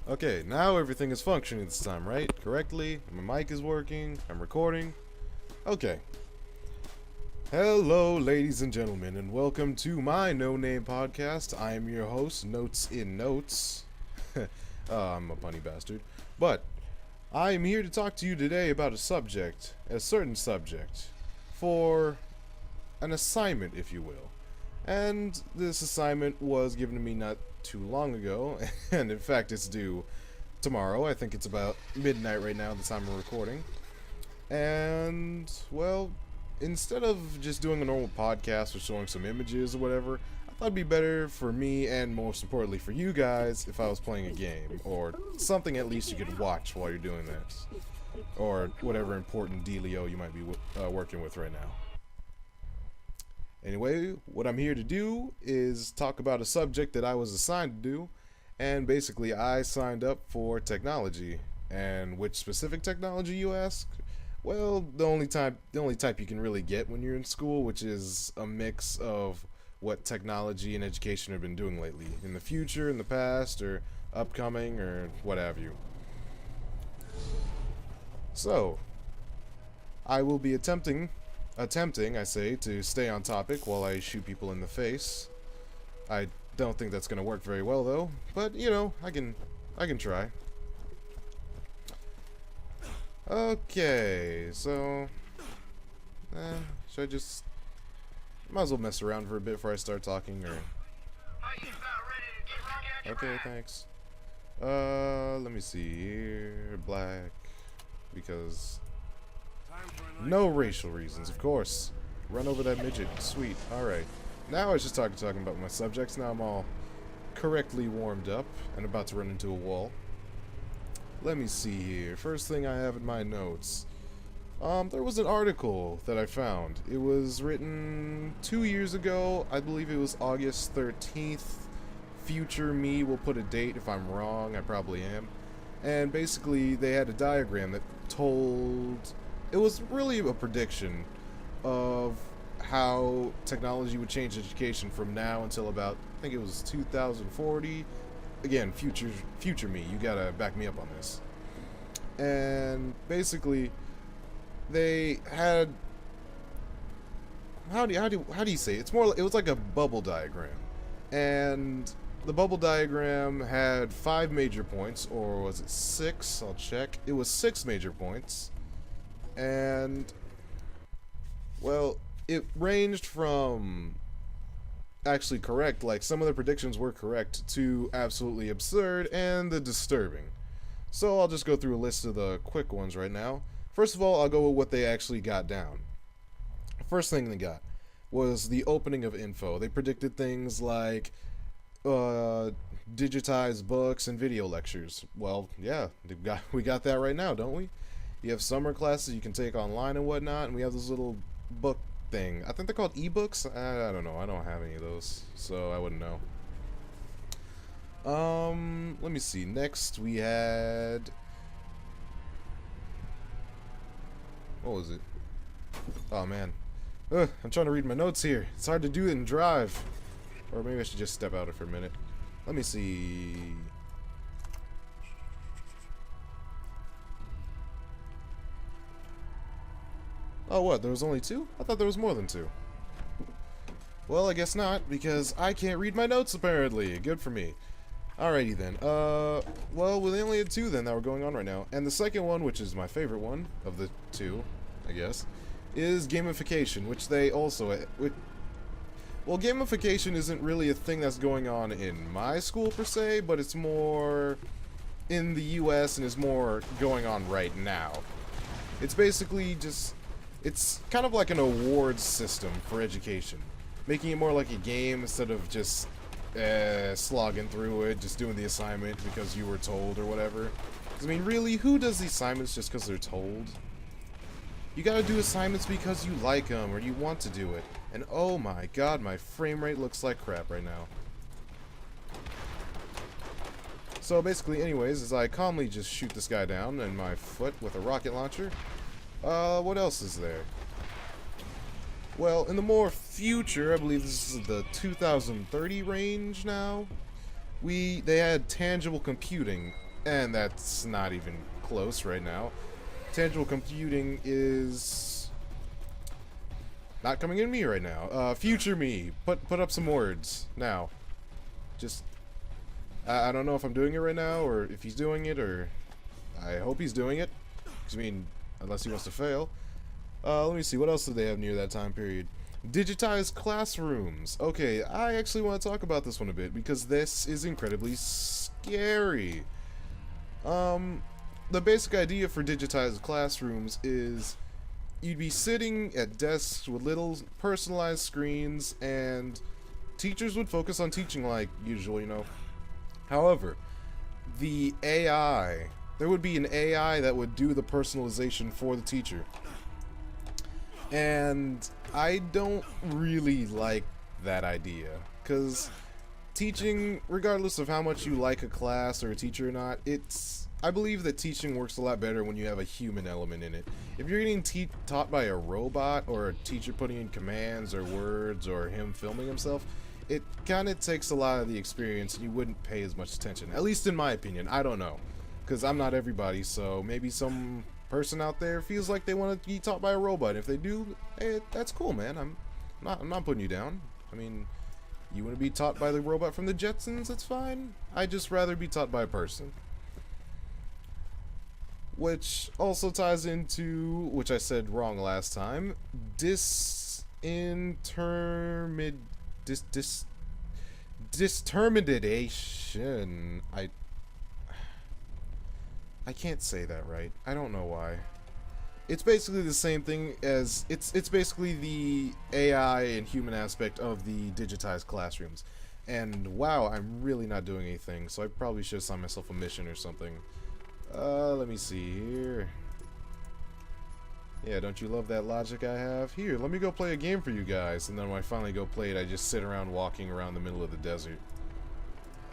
Okay, now everything is functioning this time, right? Correctly. My mic is working. I'm recording. Okay. Hello, ladies and gentlemen, and welcome to my no-name podcast. I am your host, Notes in Notes. I'm a punny bastard. But I am here to talk to you today about a certain subject, for an assignment, if you will. And this assignment was given to me not too long ago, and in fact it's due tomorrow. I think it's about midnight right now at the time of recording. And, well, instead of just doing a normal podcast or showing some images or whatever, I thought it'd be better for me, and most importantly for you guys, if I was playing a game, or something at least you could watch while you're doing this, or whatever important dealio you might be working with right now. Anyway, what I'm here to do is talk about a subject that I was assigned to do, and basically I signed up for technology. And which specific technology, you ask? Well, the only type you can really get when you're in school, which is a mix of what technology and education have been doing lately, in the future, in the past, or upcoming, or what have you. So, I will be attempting, I say, to stay on topic while I shoot people in the face. I don't think that's gonna work very well though, but you know, I can try. Okay, so should I just might as well mess around for a bit before I start talking, or okay, thanks. Let me see here. Black, because no racial reasons, of course. Run over that midget. Sweet. Alright. Now I was just talking about my subjects. Now I'm all correctly warmed up and about to run into a wall. Let me see here. First thing I have in my notes. There was an article that I found. It was written 2 years ago. I believe it was August 13th. Future me will put a date if I'm wrong. I probably am. And basically they had a diagram that told... It was really a prediction of how technology would change education from now until about, I think it was 2040. Again, future me, you gotta back me up on this. And basically, they had, how do you say it? It was like a bubble diagram, and the bubble diagram had 5 major points, or was it 6? I'll check. It was 6 major points. And, well, it ranged from actually correct, like some of the predictions were correct, to absolutely absurd and the disturbing. So I'll just go through a list of the quick ones right now. First of all, I'll go with what they actually got down. First thing they got was the opening of info. They predicted things like digitized books and video lectures. Well, yeah, we got that right now, don't we? You have summer classes you can take online and whatnot, and we have this little book thing. I think they're called ebooks. I don't know. I don't have any of those, so I wouldn't know. Let me see. Next, we had... What was it? Oh, man. I'm trying to read my notes here. It's hard to do it and drive. Or maybe I should just step out for a minute. Let me see... Oh, what? There was only 2? I thought there was more than 2. Well, I guess not, because I can't read my notes, apparently. Good for me. Alrighty, then. Well, we only had 2, then, that were going on right now. And the second one, which is my favorite one of the 2, I guess, is gamification, which they also... Well, gamification isn't really a thing that's going on in my school, per se, but it's more in the US and is more going on right now. It's basically just... It's kind of like an awards system for education, making it more like a game instead of just slogging through it, just doing the assignment because you were told or whatever. 'Cause, I mean, really, who does the assignments just because they're told? You gotta do assignments because you like them or you want to do it. And oh my god, my frame rate looks like crap right now. So basically, anyways, as I calmly just shoot this guy down in my foot with a rocket launcher, what else is there? Well, in the more future, I believe this is the 2030 range now, they had tangible computing And that's not even close right now. Tangible computing is not coming in me right now. Future me, put up some words now. Just I don't know if I'm doing it right now or if he's doing it, or I hope he's doing it. 'Cause, I mean, unless he wants to fail. Let me see, what else did they have near that time period? Digitized classrooms. Okay, I actually want to talk about this one a bit because this is incredibly scary. The basic idea for digitized classrooms is you'd be sitting at desks with little personalized screens and teachers would focus on teaching like usual, you know. However, the AI, there would be an AI that would do the personalization for the teacher. And I don't really like that idea, because teaching, regardless of how much you like a class or a teacher or not, I believe that teaching works a lot better when you have a human element in it. If you're getting taught by a robot or a teacher putting in commands or words or him filming himself, it kind of takes a lot of the experience and you wouldn't pay as much attention. At least in my opinion. I don't know, because I'm not everybody, so maybe some person out there feels like they want to be taught by a robot. If they do, hey, that's cool, man. I'm not putting you down. I mean, you want to be taught by the robot from the Jetsons, that's fine. I'd just rather be taught by a person. Which also ties into, which I said wrong last time, determination. I can't say that right. I don't know why. It's basically the same thing as it's basically the AI and human aspect of the digitized classrooms. And wow, I'm really not doing anything, so I probably should assign myself a mission or something. Let me see here. Yeah, don't you love that logic I have? Here, let me go play a game for you guys, and then when I finally go play it, I just sit around walking around the middle of the desert.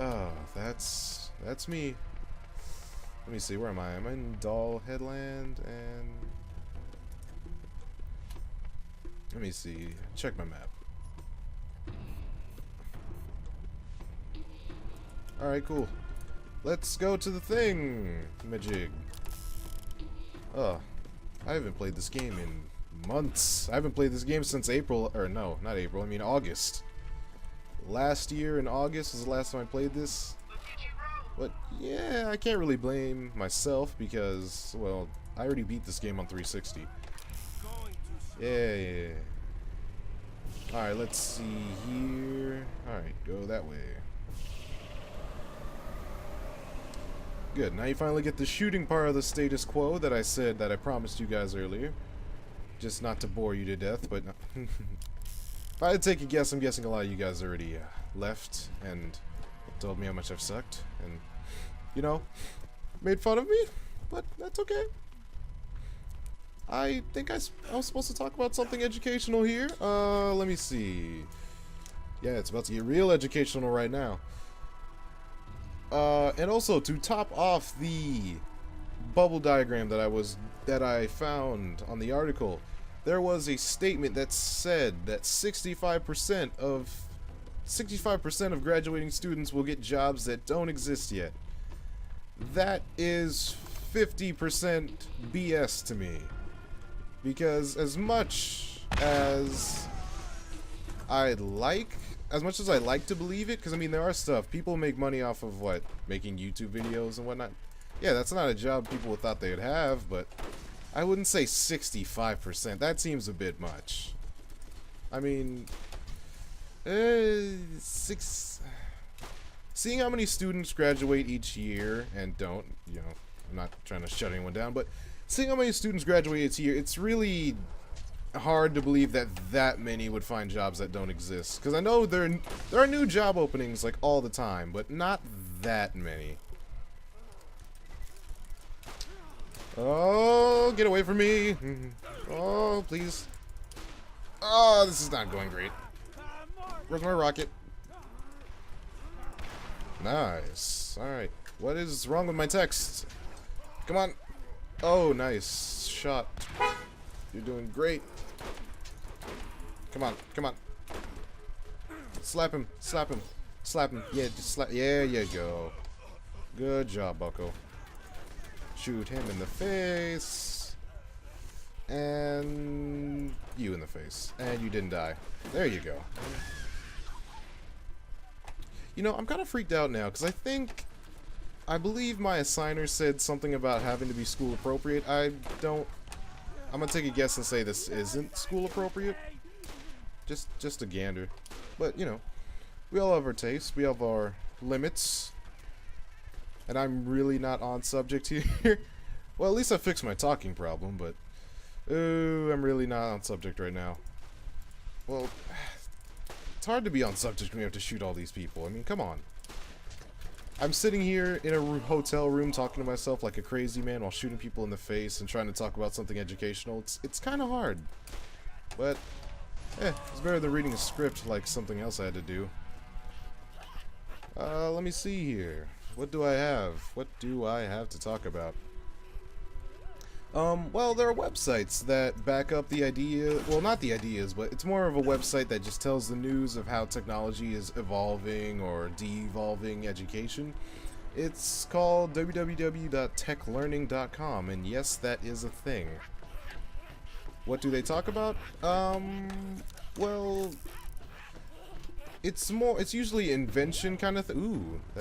Oh, that's me. Let me see, where am I? I'm in Doll Headland, and let me see, check my map. Alright, cool. Let's go to the thing, Majig. Oh, I haven't played this game in months. I haven't played this game since April, or no, not April, I mean August. Last year in August was the last time I played this. But yeah, I can't really blame myself because, well, I already beat this game on 360. Yeah. Alright, let's see here. Alright, go that way. Good, now you finally get the shooting part of the status quo that I said that I promised you guys earlier. Just not to bore you to death, but no. If I had to take a guess, I'm guessing a lot of you guys already left and told me how much I've sucked and, you know, made fun of me, but that's okay. I think I was supposed to talk about something educational here. Let me see. Yeah, it's about to get real educational right now. And also to top off the bubble diagram that I found on the article, there was a statement that said that 65% of graduating students will get jobs that don't exist yet. That is 50% BS to me. Because as much as I like to believe it, because I mean there are stuff, people make money off of what? Making YouTube videos and whatnot. Yeah, that's not a job people thought they'd have, but I wouldn't say 65%. That seems a bit much. I mean, seeing how many students graduate each year and don't, you know, I'm not trying to shut anyone down, but seeing how many students graduate each year, it's really hard to believe that many would find jobs that don't exist. Because I know there are new job openings like all the time, but not that many. Oh, get away from me. Oh, please. Oh, this is not going great. Where's my rocket? Nice. Alright. What is wrong with my text? Come on. Oh, nice shot. You're doing great. Come on, come on. Slap him, slap him, slap him. Yeah, just slap. Yeah, you go. Good job, bucko. Shoot him in the face. And you in the face. And you didn't die. There you go. You know, I'm kind of freaked out now, because I believe my assigner said something about having to be school appropriate. I'm gonna take a guess and say this isn't school appropriate. Just a gander. But, you know, we all have our tastes. We have our limits. And I'm really not on subject here. Well, at least I fixed my talking problem, but I'm really not on subject right now. Well, it's hard to be on subject when you have to shoot all these people. I mean, come on. I'm sitting here in a hotel room talking to myself like a crazy man while shooting people in the face and trying to talk about something educational. It's kind of hard. But, it's better than reading a script like something else I had to do. Let me see here. What do I have? What do I have to talk about? Well, there are websites that back up the idea, well, not the ideas, but it's more of a website that just tells the news of how technology is evolving or de-evolving education. It's called www.techlearning.com, and yes, that is a thing. What do they talk about? Well, it's usually invention kind of ooh, I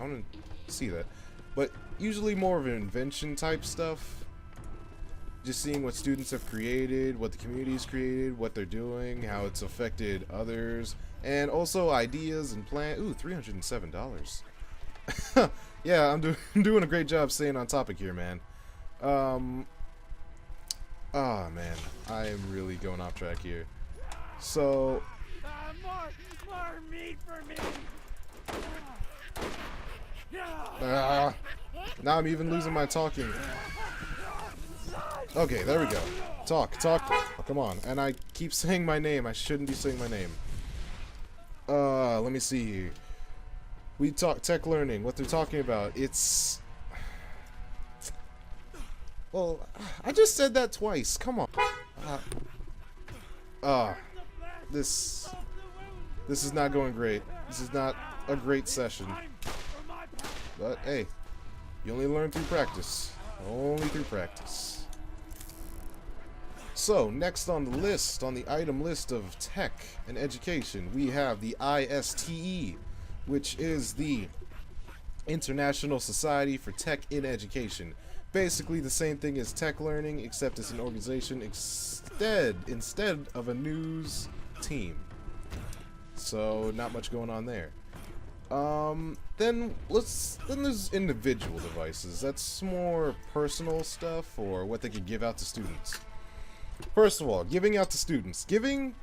want to see that. But usually more of an invention type stuff. Just seeing what students have created, what the community's created, what they're doing, how it's affected others, and also ideas and plans. Ooh, $307. Yeah, I'm doing a great job staying on topic here, man. Oh man, I am really going off track here. So, more meat for me. Now I'm even losing my talking. Okay, there we go. Talk. Oh, come on. And I keep saying my name. I shouldn't be saying my name. Let me see here. We talk tech learning. What they're talking about. It's... Well, I just said that twice. Come on. This is not going great. This is not a great session. But, hey. You only learn through practice. Only through practice. So, next on the list, on the item list of tech and education, we have the ISTE, which is the International Society for Tech in Education. Basically the same thing as tech learning, except it's an organization instead of a news team. So, not much going on there. Then there's individual devices. That's more personal stuff or what they could give out to students. First of all, giving out to students. Giving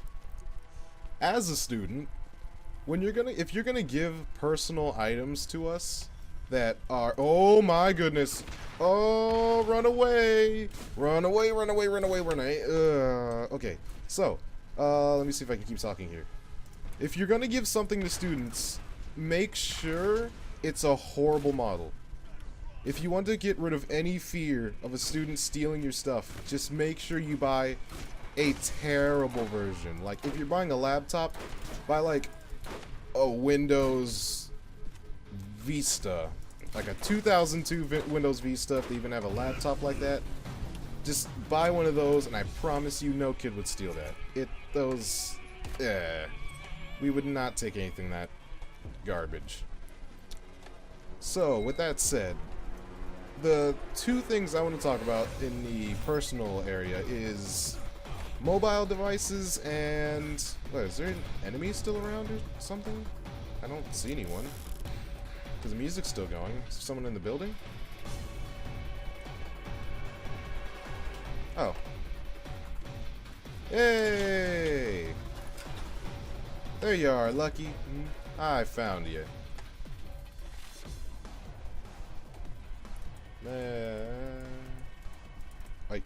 as a student, if you're gonna give personal items to us that are, oh my goodness, oh, run away. Okay, so let me see if I can keep talking here. If you're gonna give something to students, make sure it's a horrible model. If you want to get rid of any fear of a student stealing your stuff, just make sure you buy a terrible version. Like, if you're buying a laptop, buy like a Windows Vista. Like a 2002 Windows Vista, if they even have a laptop like that. Just buy one of those, and I promise you no kid would steal that. We would not take anything that garbage. So, with that said, the two things I want to talk about in the personal area is mobile devices and... What, is there an enemy still around or something? I don't see anyone. Because the music's still going. Is there someone in the building? Oh. Hey! There you are, Lucky. I found you. Wait.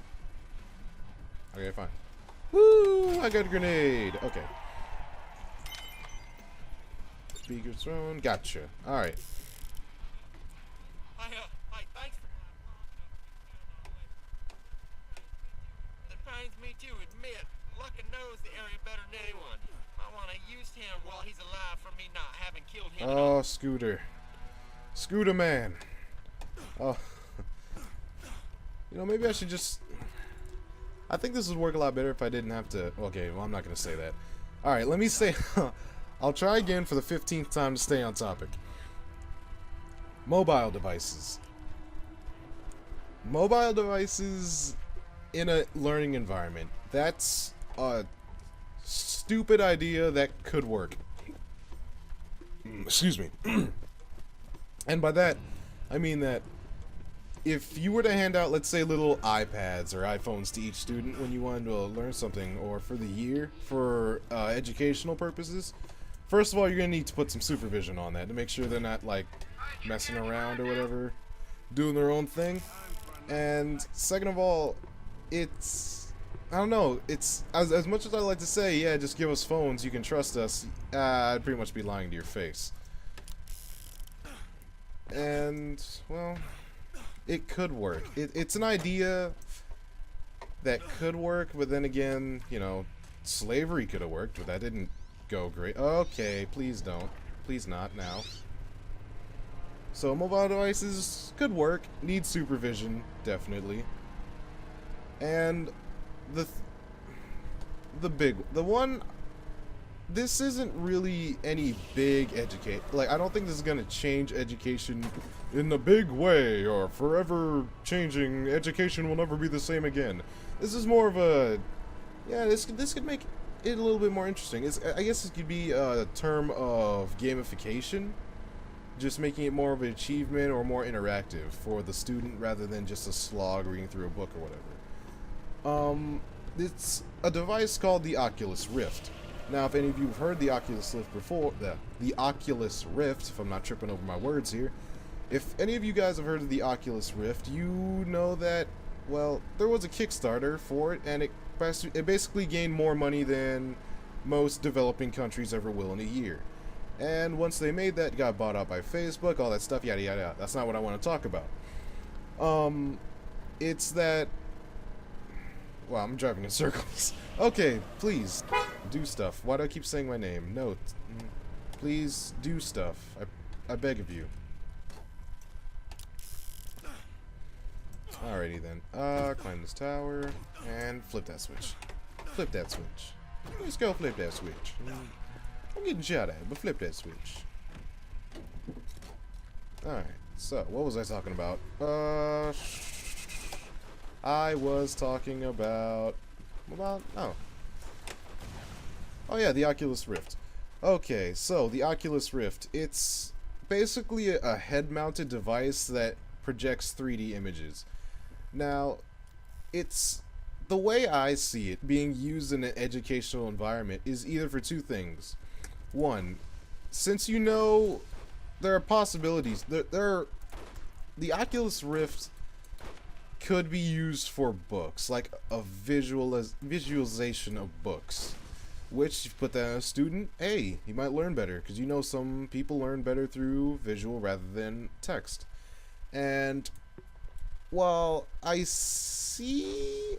Okay, fine. Woo! I got a grenade. Okay. Speaker thrown. Gotcha. Alright. Thanks for... It pains me to admit, Lucky knows the area better than anyone. I want to use him while he's alive for me not having killed him. Oh, Scooter. Scooter man. Oh. You know, maybe I should just... I think this would work a lot better if I didn't have to... Okay, well, I'm not going to say that. Alright, let me say... I'll try again for the 15th time to stay on topic. Mobile devices. Mobile devices in a learning environment. That's a stupid idea that could work. Excuse me. And by that, I mean that if you were to hand out, let's say, little iPads or iPhones to each student when you wanted to learn something, or for the year, for educational purposes, first of all, you're going to need to put some supervision on that to make sure they're not, like, messing around or whatever, doing their own thing. And second of all, it's, I don't know, it's, as much as I like to say, yeah, just give us phones, you can trust us, I'd pretty much be lying to your face. And, well, it could work. It's an idea that could work, but then again, you know, slavery could have worked, but that didn't go great. Okay, please don't. Please not now. So mobile devices could work, need supervision, definitely. And the one, this isn't really any big I don't think this is gonna change education in a big way, or forever changing. Education will never be the same again. This is more of a, yeah, this could make it a little bit more interesting. I guess it could be a term of gamification. Just making it more of an achievement or more interactive for the student rather than just a slog reading through a book or whatever. It's a device called the Oculus Rift. Now, if any of you have heard the Oculus Rift before, the Oculus Rift, if I'm not tripping over my words here, if any of you guys have heard of the Oculus Rift, you know that, well, there was a Kickstarter for it, and it basically gained more money than most developing countries ever will in a year. And once they made that, it got bought out by Facebook, all that stuff, yada yada yada. That's not what I want to talk about. It's that... Wow, I'm driving in circles. Okay, please, do stuff. Why do I keep saying my name? No, please do stuff. I beg of you. Alrighty then. Climb this tower, and flip that switch. Flip that switch. Let's go flip that switch. I'm getting shot at, but flip that switch. Alright, so, what was I talking about? I was talking about... Oh yeah, the Oculus Rift. Okay, so, the Oculus Rift. It's basically a head-mounted device that projects 3D images. Now, it's... The way I see it being used in an educational environment is either for two things. One, since you know there are possibilities, the Oculus Rift could be used for books, like a visualization of books, which, if you put that on a student, hey, you might learn better, because you know some people learn better through visual rather than text. And while I see...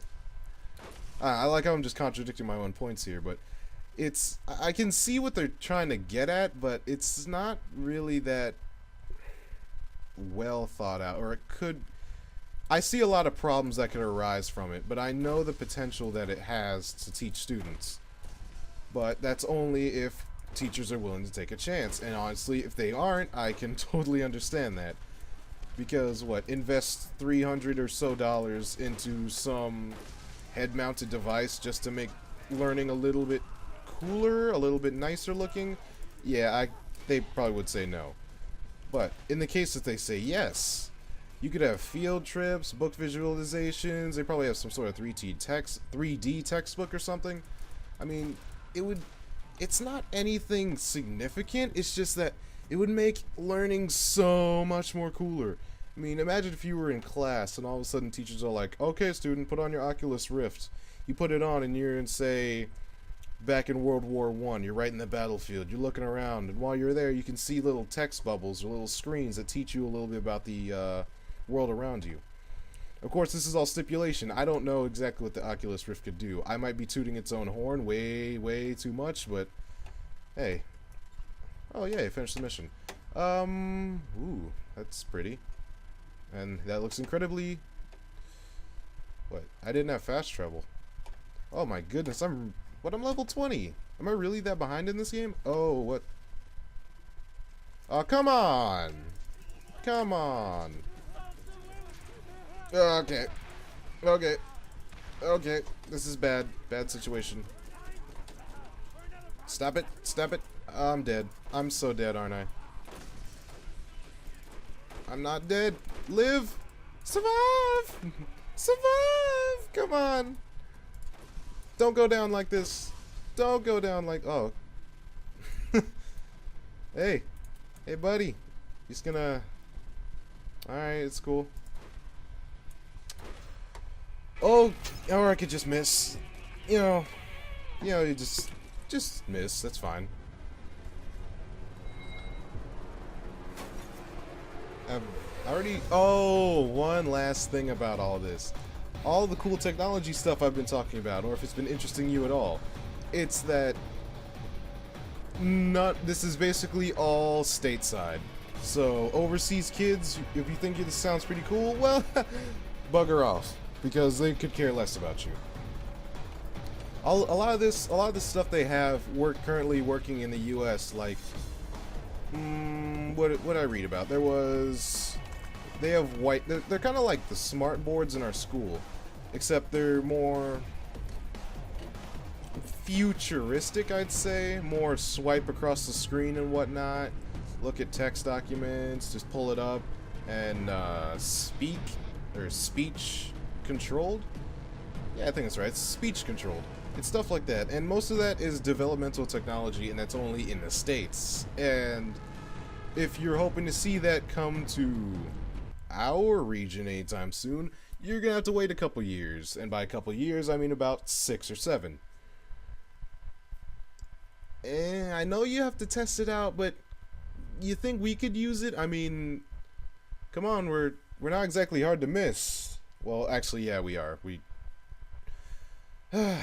I like how I'm just contradicting my own points here, but I can see what they're trying to get at, but it's not really that well thought out, or it could... I see a lot of problems that could arise from it, but I know the potential that it has to teach students. But that's only if teachers are willing to take a chance, and honestly, if they aren't, I can totally understand that. Because, invest $300 or so into some head-mounted device just to make learning a little bit cooler, a little bit nicer looking? Yeah, they probably would say no. But in the case that they say yes, you could have field trips, book visualizations. They probably have some sort of 3D textbook or something. I mean, it's not anything significant. It's just that it would make learning so much more cooler. I mean, imagine if you were in class and all of a sudden teachers are like, okay, student, put on your Oculus Rift. You put it on and you're in, say, back in World War I. You're right in the battlefield. You're looking around, and while you're there, you can see little text bubbles or little screens that teach you a little bit about the world around you. Of course, this is all stipulation. I don't know exactly what the Oculus Rift could do. I might be tooting its own horn way, way too much, but hey. Oh, yeah, finished the mission. Ooh, That's pretty. And that looks incredibly... What? I didn't have fast travel. Oh my goodness, I'm level 20. Am I really that behind in this game? Oh, what? Oh, come on. Come on. Okay. Okay. Okay. This is bad. Bad situation. Stop it. Stop it. I'm dead. I'm so dead, aren't I? I'm not dead. Live. Survive. Survive. Come on. Don't go down like this. Don't go down like... Oh. Hey. Hey, buddy. He's gonna... Alright, it's cool. Oh, or I could just miss. You know, you just miss. That's fine. I already... Oh, one last thing about all this. All the cool technology stuff I've been talking about, or if it's been interesting you at all, it's that this is basically all stateside. So overseas kids, if you think this sounds pretty cool, well, bugger off, because they could care less about you. A lot of this stuff they have currently working in the U.S. Like, what I read about, they have they're kind of like the smart boards in our school, except they're more futuristic, I'd say. More swipe across the screen and whatnot, look at text documents, just pull it up, and speech controlled. Yeah, I think that's right. It's speech controlled. It's stuff like that, and most of that is developmental technology, and that's only in the States. And if you're hoping to see that come to our region anytime soon, you're gonna have to wait a couple years, and by a couple years I mean about 6 or 7. And I know you have to test it out, but you think we could use it? I mean, come on, we're not exactly hard to miss. Well, actually, yeah, we are. You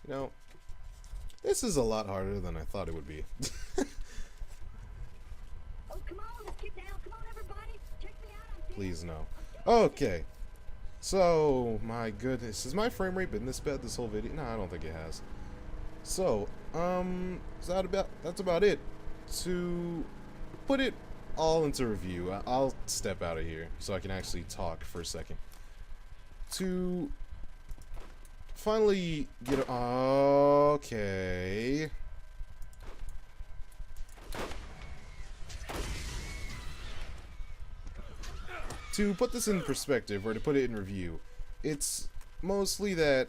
know, this is a lot harder than I thought it would be. Oh, come on, let's get down. Come on, everybody. Check me out. Please, no. Okay. So, my goodness. Has my frame rate been this bad this whole video? No, I don't think it has. So, that's about it. To put it all into review, I'll step out of here so I can actually talk for a second. To finally get... Okay. To put this in perspective, or to put it in review, it's mostly that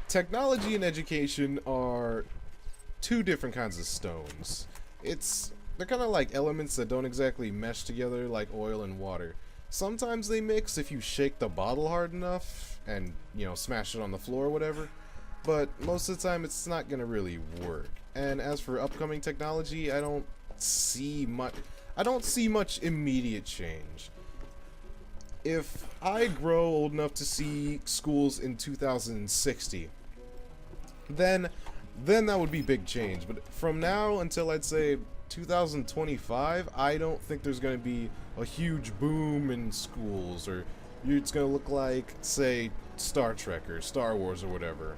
technology and education are two different kinds of stones. They're kind of like elements that don't exactly mesh together like oil and water. Sometimes they mix if you shake the bottle hard enough and, smash it on the floor or whatever, but most of the time it's not gonna really work. And as for upcoming technology, I don't see much immediate change. If I grow old enough to see schools in 2060, then that would be big change. But from now until I'd say 2025, I don't think there's going to be a huge boom in schools, or it's going to look like, say, Star Trek or Star Wars or whatever.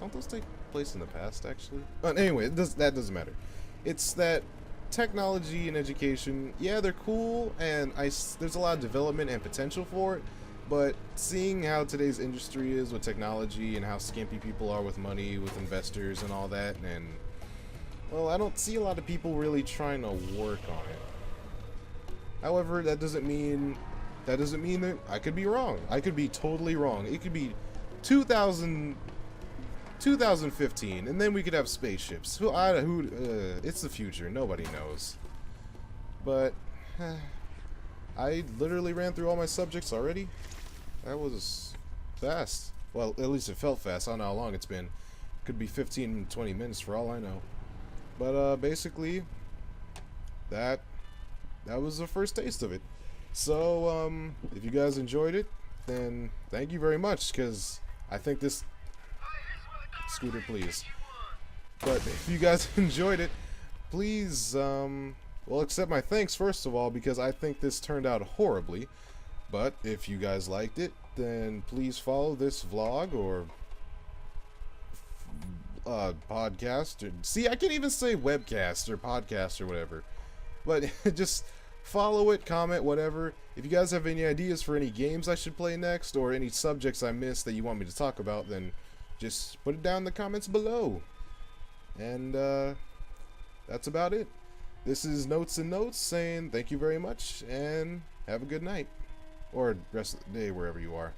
Don't those take place in the past, actually? Anyway, that doesn't matter. It's that technology and education, yeah, they're cool, and there's a lot of development and potential for it, but seeing how today's industry is with technology and how skimpy people are with money, with investors and all that, and, well, I don't see a lot of people really trying to work on it. However, that doesn't mean that I could be wrong. I could be totally wrong. It could be 2015, and then we could have spaceships. It's the future. Nobody knows. But I literally ran through all my subjects already. That was fast. Well, at least it felt fast. I don't know how long it's been. Could be 15, 20 minutes for all I know. But basically, that was the first taste of it. So if you guys enjoyed it, then thank you very much, because I think this... Scooter, please. But if you guys enjoyed it, please, well, accept my thanks first of all, because I think this turned out horribly. But if you guys liked it, then please follow this vlog or podcast. Or, see, I can't even say webcast or podcast or whatever. But just follow it, comment, whatever. If you guys have any ideas for any games I should play next or any subjects I missed that you want me to talk about, then just put it down in the comments below. And that's about it. This is Notes and Notes saying thank you very much and have a good night. Or rest of the day wherever you are.